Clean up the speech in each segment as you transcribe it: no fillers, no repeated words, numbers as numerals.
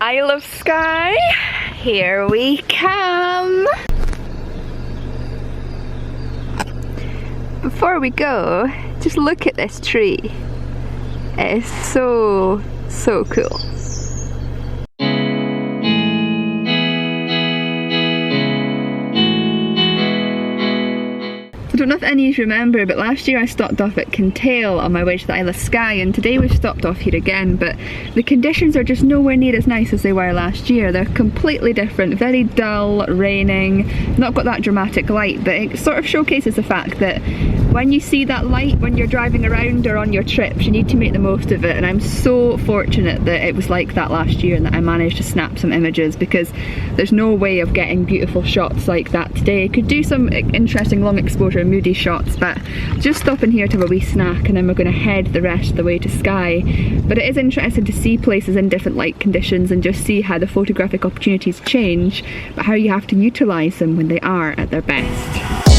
Isle of Skye, here we come. Before we go, just look at this tree. It is so cool. I don't know if any of you remember, but last year I stopped off at Torrential on my way to the Isle of Skye, and today we've stopped off here again, but the conditions are just nowhere near as nice as they were last year. They're completely different, very dull, raining, not got that dramatic light, but it sort of showcases the fact that when you see that light when you're driving around or on your trips, you need to make the most of it, and I'm so fortunate that it was like that last year and that I managed to snap some images, because there's no way of getting beautiful shots like that today. Could do some interesting long exposure moody shots, but just stopping here to have a wee snack and then we're going to head the rest of the way to Skye. But it is interesting to see places in different light conditions and just see how the photographic opportunities change, but how you have to utilise them when they are at their best.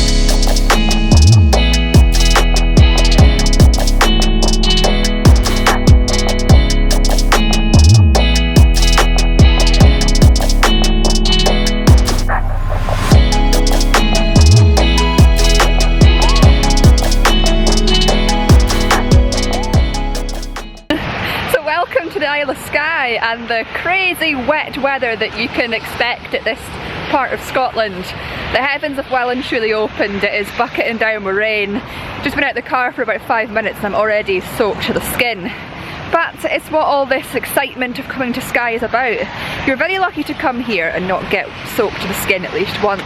The Isle of Skye and the crazy wet weather that you can expect at this part of Scotland. The heavens have well and truly opened. It is bucketing down with rain. Just been out the car for about 5 minutes and I'm already soaked to the skin. But it's what all this excitement of coming to Skye is about. You're very lucky to come here and not get soaked to the skin at least once.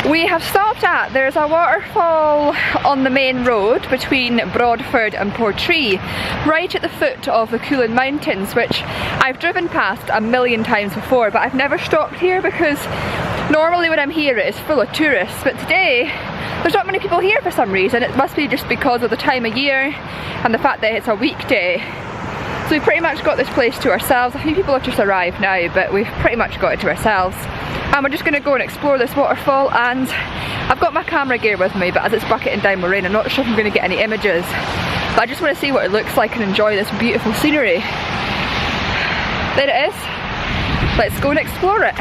We have stopped at, there's a waterfall on the main road between Broadford and Portree, right at the foot of the Quiraing Mountains, which I've driven past a million times before, but I've never stopped here because normally when I'm here it is full of tourists, but today there's not many people here for some reason. It must be just because of the time of year and the fact that it's a weekday. So we've pretty much got this place to ourselves. A few people have just arrived now, but we've pretty much got it to ourselves. And we're just going to go and explore this waterfall, and I've got my camera gear with me, but as it's bucketing down with rain I'm not sure if I'm going to get any images. But I just want to see what it looks like and enjoy this beautiful scenery. There it is. Let's go and explore it.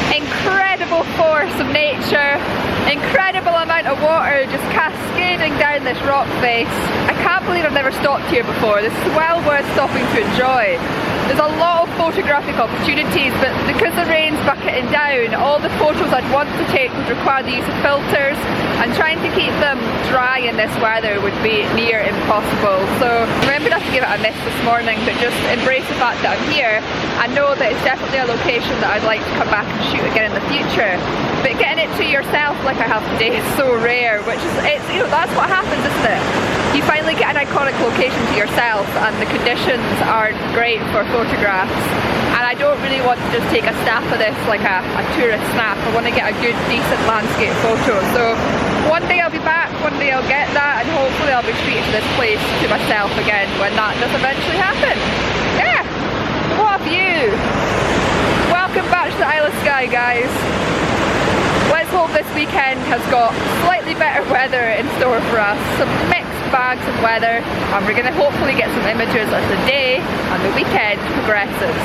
Incredible force of nature, incredible amount of water just cascading down this rock face. I can't believe I've never stopped here before. This is well worth stopping to enjoy. There's a lot of photographic opportunities, but because the rain's bucketing down, all the photos I'd want to take would require the use of filters, and trying to keep them dry in this weather would be near impossible. So I remembered I have to give it a miss this morning, but just embrace the fact that I'm here and know that it's definitely a location that I'd like to come back and shoot again in the future. But getting it to yourself like I have today is so rare, which is, you know, that's what happens, isn't it? You finally get an iconic location to yourself and the conditions aren't great for photographs. And I don't really want to just take a snap of this like a tourist snap. I want to get a good, decent landscape photo. So one day I'll be back, one day I'll get that, and hopefully I'll be treating this place to myself again when that does eventually happen. Yeah! What a view! Welcome back to the Isle of Skye, guys. Let's hope this weekend has got slightly better weather in store for us. Some mixed bags of weather, and we're going to hopefully get some images as the day and the weekend progresses.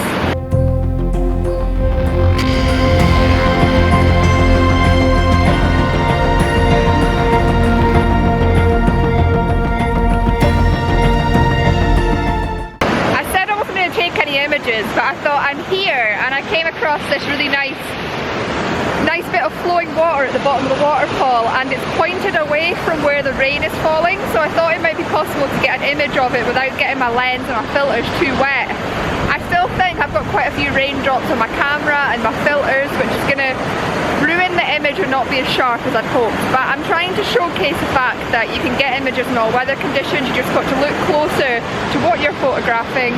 Images, but I thought I'm here and I came across this really nice bit of flowing water at the bottom of the waterfall, and it's pointed away from where the rain is falling, so I thought it might be possible to get an image of it without getting my lens and my filters too wet. I still think I've got quite a few raindrops on my camera and my filters, which is going to ruin the the image would not be as sharp as I'd hoped, but I'm trying to showcase the fact that you can get images in all weather conditions. You just got to look closer to what you're photographing.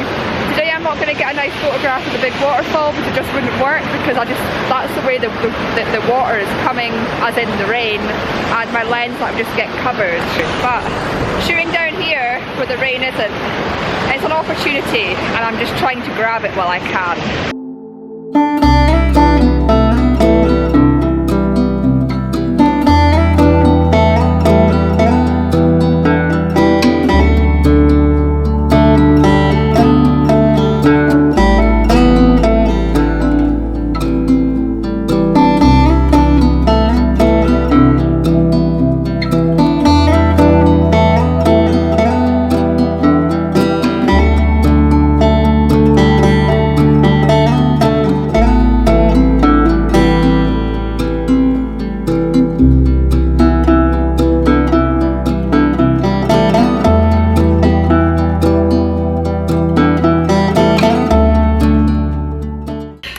Today I'm not going to get a nice photograph of the big waterfall because it just wouldn't work, because that's the way the water is coming, as in the rain, and my lens might just get covered. But shooting down here where the rain isn't, it's an opportunity, and I'm just trying to grab it while I can.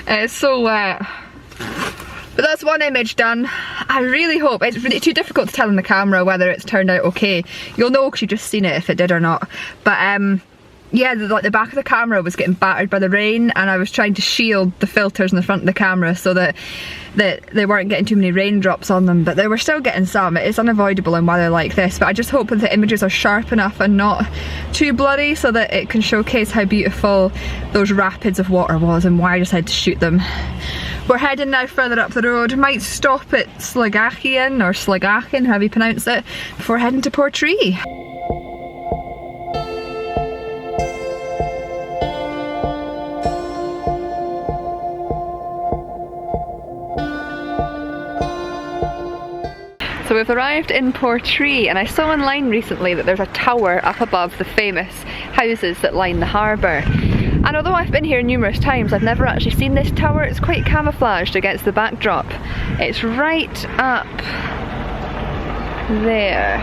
It's so wet. But that's one image done. I really hope, it's really too difficult to tell on the camera whether it's turned out okay. You'll know because you've just seen it if it did or not. But yeah, the back of the camera was getting battered by the rain, and I was trying to shield the filters in the front of the camera so that they weren't getting too many raindrops on them, but they were still getting some. It is unavoidable in weather like this, but I just hope that the images are sharp enough and not too bloody so that it can showcase how beautiful those rapids of water was and why I decided to shoot them. We're heading now further up the road. Might stop at Slagachian or Slagachen, however you pronounce it, before heading to Portree. So we've arrived in Portree, and I saw online recently that there's a tower up above the famous houses that line the harbour. And although I've been here numerous times, I've never actually seen this tower. It's quite camouflaged against the backdrop. It's right up there.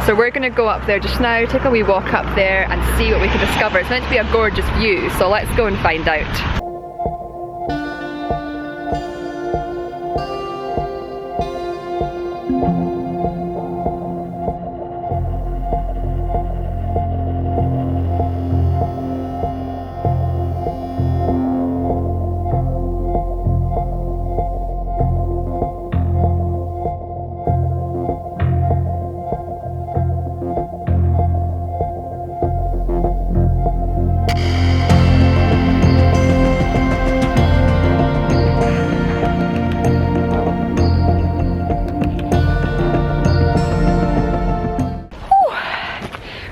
So we're going to go up there just now, take a wee walk up there and see what we can discover. It's meant to be a gorgeous view, so let's go and find out.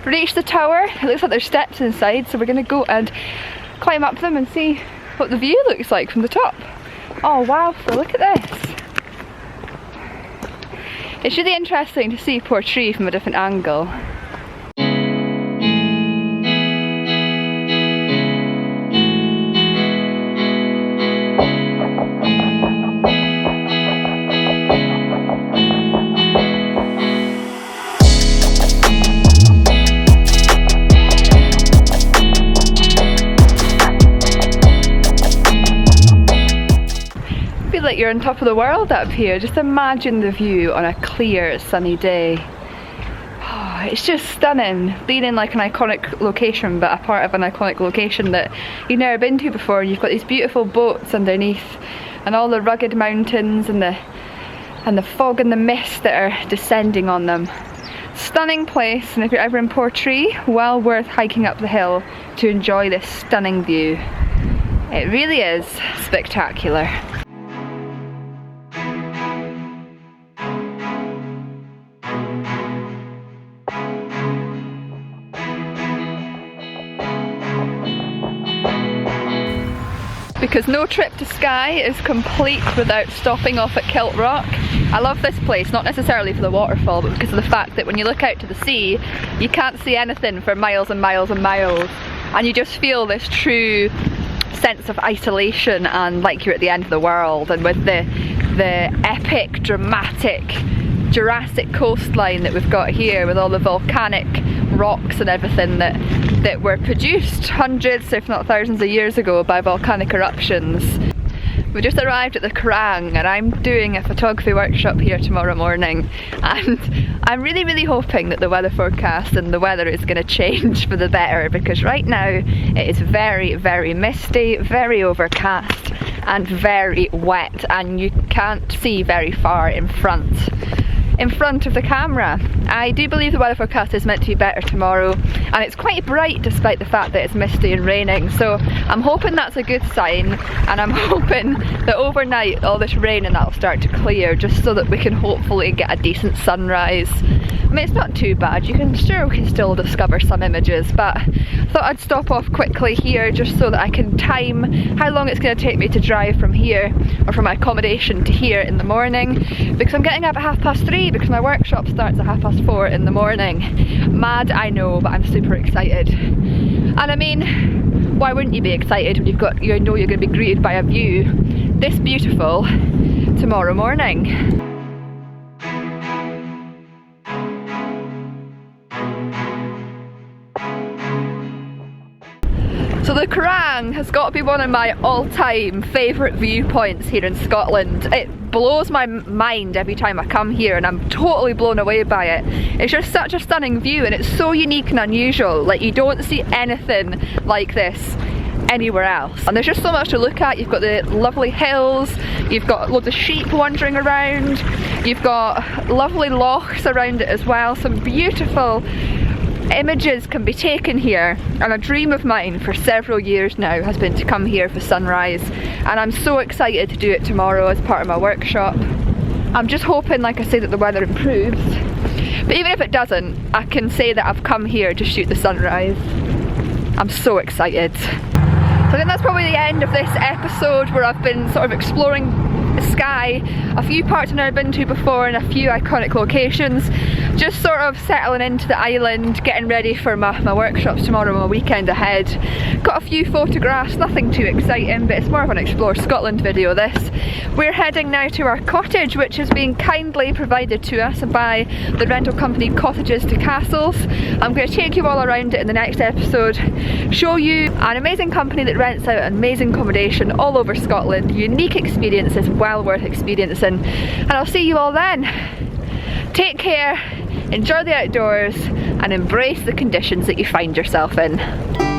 Reached the tower. It looks like there's steps inside, so we're going to go and climb up them and see what the view looks like from the top. Oh wow, so look at this. It's really interesting to see Portree from a different angle. Like you're on top of the world up here. Just imagine the view on a clear sunny day. Oh, it's just stunning, being in like an iconic location, but a part of an iconic location that you've never been to before. You've got these beautiful boats underneath and all the rugged mountains and the fog and the mist that are descending on them. Stunning place, and if you're ever in Portree, well worth hiking up the hill to enjoy this stunning view. It really is spectacular. Because no trip to Skye is complete without stopping off at Kilt Rock. I love this place, not necessarily for the waterfall, but because of the fact that when you look out to the sea, you can't see anything for miles and miles and miles, and you just feel this true sense of isolation and like you're at the end of the world. And with the epic, dramatic Jurassic coastline that we've got here, with all the volcanic rocks and everything that were produced hundreds if not thousands of years ago by volcanic eruptions. We just arrived at the Quiraing and I'm doing a photography workshop here tomorrow morning, and I'm really hoping that the weather forecast and the weather is going to change for the better, because right now it is very misty, very overcast and very wet, and you can't see very far in front of the camera. I do believe the weather forecast is meant to be better tomorrow, and it's quite bright despite the fact that it's misty and raining, so I'm hoping that's a good sign, and I'm hoping that overnight all this rain and that'll start to clear, just so that we can hopefully get a decent sunrise. I mean, it's not too bad, we can still discover some images, but I thought I'd stop off quickly here just so that I can time how long it's going to take me to drive from here, or from my accommodation to here in the morning, because I'm getting up at 3:30 because my workshop starts at 4:30 in the morning. Mad, I know, but I'm super excited. And I mean, why wouldn't you be excited when you know you're going to be greeted by a view this beautiful tomorrow morning? So the Quiraing has got to be one of my all-time favourite viewpoints here in Scotland. It blows my mind every time I come here, and I'm totally blown away by it. It's just such a stunning view, and it's so unique and unusual. Like, you don't see anything like this anywhere else. And there's just so much to look at. You've got the lovely hills, you've got loads of sheep wandering around, you've got lovely lochs around it as well. Some beautiful images can be taken here, and a dream of mine for several years now has been to come here for sunrise, and I'm so excited to do it tomorrow as part of my workshop. I'm just hoping, like I say, that the weather improves, but even if it doesn't, I can say that I've come here to shoot the sunrise. I'm so excited. So I think that's probably the end of this episode, where I've been sort of exploring Skye, a few parts I've never been to before and a few iconic locations, just sort of settling into the island, getting ready for my workshops tomorrow, my weekend ahead. Got a few photographs, nothing too exciting, but it's more of an Explore Scotland video this. We're heading now to our cottage, which has been kindly provided to us by the rental company Cottages to Castles. I'm going to take you all around it in the next episode, show you an amazing company that rents out amazing accommodation all over Scotland, unique experiences, well worth experiencing, and I'll see you all then. Take care, enjoy the outdoors, and embrace the conditions that you find yourself in.